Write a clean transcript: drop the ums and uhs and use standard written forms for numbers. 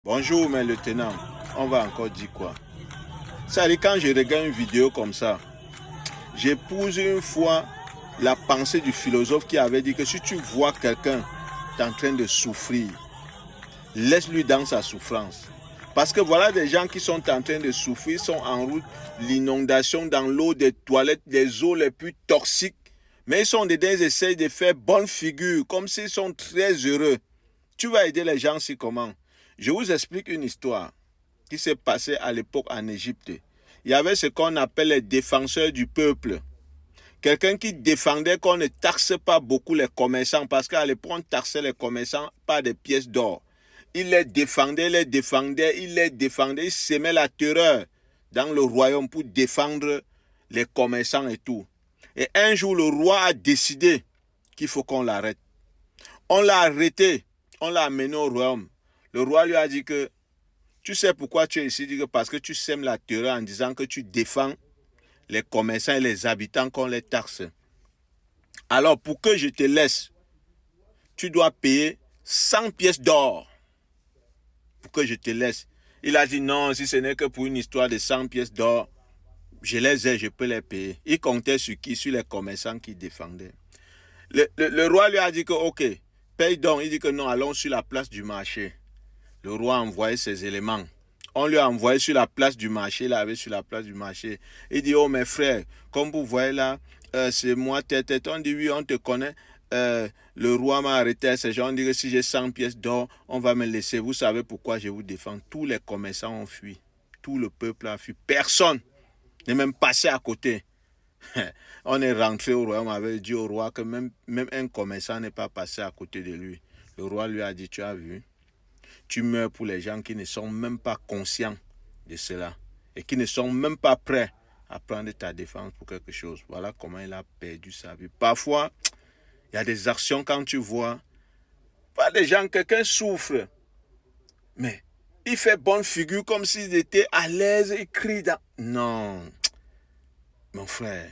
Bonjour mes lieutenants, on va encore dire quoi? Ça dit quand je regarde une vidéo comme ça, j'épouse une fois la pensée du philosophe qui avait dit que si tu vois quelqu'un en train de souffrir, laisse-lui dans sa souffrance. Parce que voilà des gens qui sont en train de souffrir, sont en route, l'inondation dans l'eau des toilettes, les eaux les plus toxiques, mais ils sont dedans, ils essayent de faire bonne figure, comme s'ils sont très heureux. Tu vas aider les gens si comment? Je vous explique une histoire qui s'est passée à l'époque en Égypte. Il y avait ce qu'on appelle les défenseurs du peuple. Quelqu'un qui défendait qu'on ne taxe pas beaucoup les commerçants, parce qu'à l'époque, on taxait les commerçants par des pièces d'or. Il les défendait, il semait la terreur dans le royaume pour défendre les commerçants et tout. Et un jour, le roi a décidé qu'il faut qu'on l'arrête. On l'a arrêté, on l'a amené au royaume. Le roi lui a dit que tu sais pourquoi tu es ici? Il dit que parce que tu sèmes la terreur en disant que tu défends les commerçants et les habitants qu'on les taxe. Alors pour que je te laisse, tu dois payer 100 pièces d'or. Pour que je te laisse. Il a dit non, si ce n'est que pour une histoire de 100 pièces d'or, je les ai, je peux les payer. Il comptait sur qui? Sur les commerçants qui défendaient. Le roi lui a dit que ok, paye donc. Il dit que non, allons sur la place du marché. Le roi a envoyé ses éléments. On lui a envoyé sur la place du marché. Il avait sur la place du marché. Il dit, oh mes frères, comme vous voyez là, c'est moi, tête. On dit, oui, on te connaît. Le roi m'a arrêté à ces gens. On dit que si j'ai 100 pièces d'or, on va me laisser. Vous savez pourquoi je vous défends? Tous les commerçants ont fui. Tout le peuple a fui. Personne n'est même passé à côté. On est rentré au royaume, on avait dit au roi que même un commerçant n'est pas passé à côté de lui. Le roi lui a dit, tu as vu? Tu meurs pour les gens qui ne sont même pas conscients de cela et qui ne sont même pas prêts à prendre ta défense pour quelque chose. Voilà comment il a perdu sa vie. Parfois, il y a des actions quand tu vois, pas des gens, quelqu'un souffre, mais il fait bonne figure comme s'il était à l'aise, il crie dans... Non, mon frère,